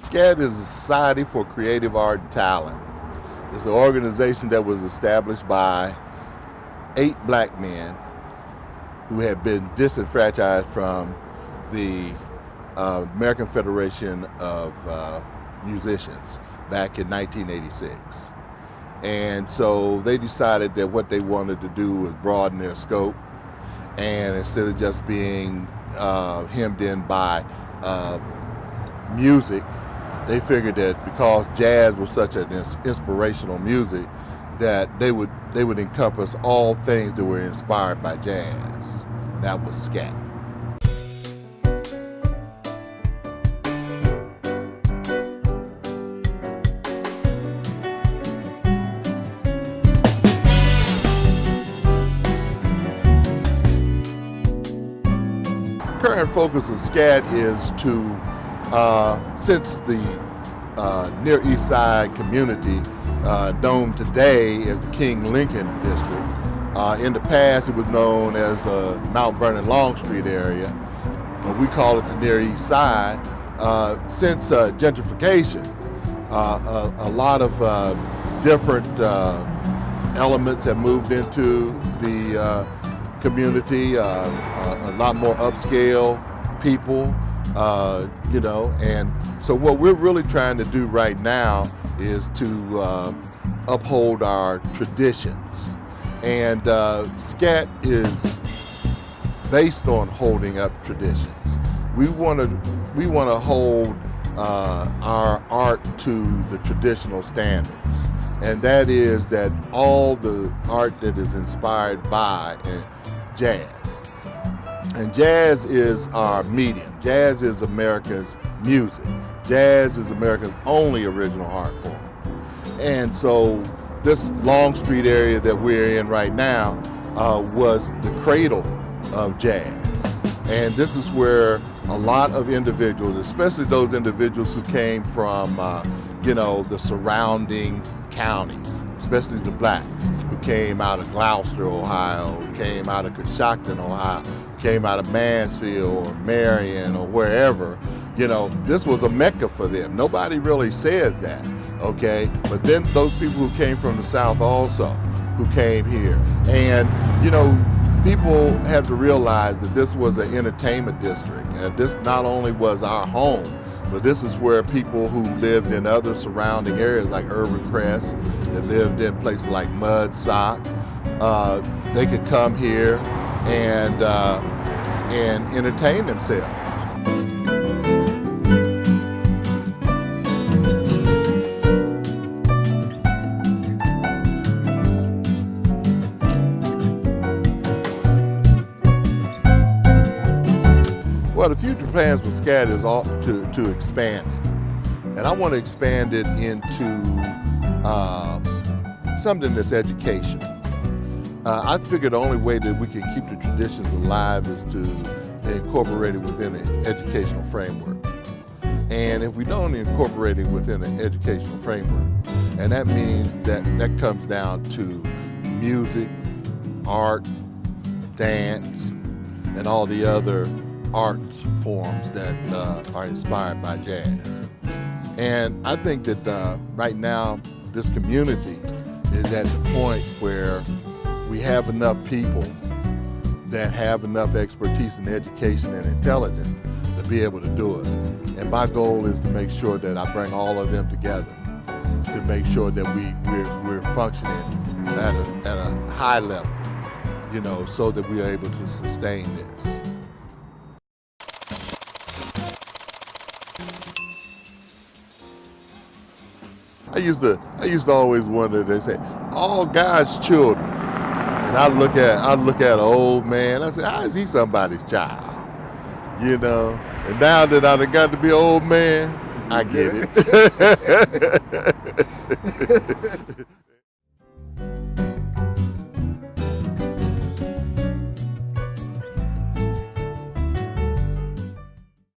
S.C.A.T is a Society for Creative Art and Talent. It's an organization that was established by 8 black men who had been disenfranchised from the American Federation of Musicians back in 1986. And so they decided that what they wanted to do was broaden their scope, and instead of just being hemmed in by music, they figured that because jazz was such an inspirational music, that they would encompass all things that were inspired by jazz. And that was S.C.A.T. Current focus of S.C.A.T is to, since the Near East Side community, known today as the King Lincoln District, in the past it was known as the Mount Vernon Longstreet area, we call it the Near East Side. Since gentrification, a lot of different elements have moved into the community, a lot more upscale people, and so what we're really trying to do right now is to uphold our traditions. And S.C.A.T is based on holding up traditions. We want to hold our art to the traditional standards, and that is that all the art that is inspired by jazz. And jazz is our medium. Jazz is America's music. Jazz is America's only original art form. And so this Longstreet area that we're in right now was the cradle of jazz. And this is where a lot of individuals, especially those individuals who came from the surrounding counties, especially the blacks, who came out of Gloucester, Ohio, who came out of Coshocton, Ohio, who came out of Mansfield or Marion or wherever, this was a mecca for them. Nobody really says that, okay? But then those people who came from the South also, who came here. And, people have to realize that this was an entertainment district. This not only was our home, but this is where people who lived in other surrounding areas like Urban Crest, that lived in places like Mud Sock, they could come here and entertain themselves. Well, the future plans for S.C.A.T is all to expand it. And I want to expand it into something that's educational. I figure the only way that we can keep the traditions alive is to incorporate it within an educational framework. And if we don't incorporate it within an educational framework, and that means that comes down to music, art, dance, and all the other art forms that are inspired by jazz. And I think that right now this community is at the point where we have enough people that have enough expertise in education and intelligence to be able to do it. And my goal is to make sure that I bring all of them together to make sure that we're functioning at a high level, so that we are able to sustain this. I used to always wonder, they say, all God's children. And I look at an old man, I say, how is he somebody's child? And now that I done got to be an old man, I get it.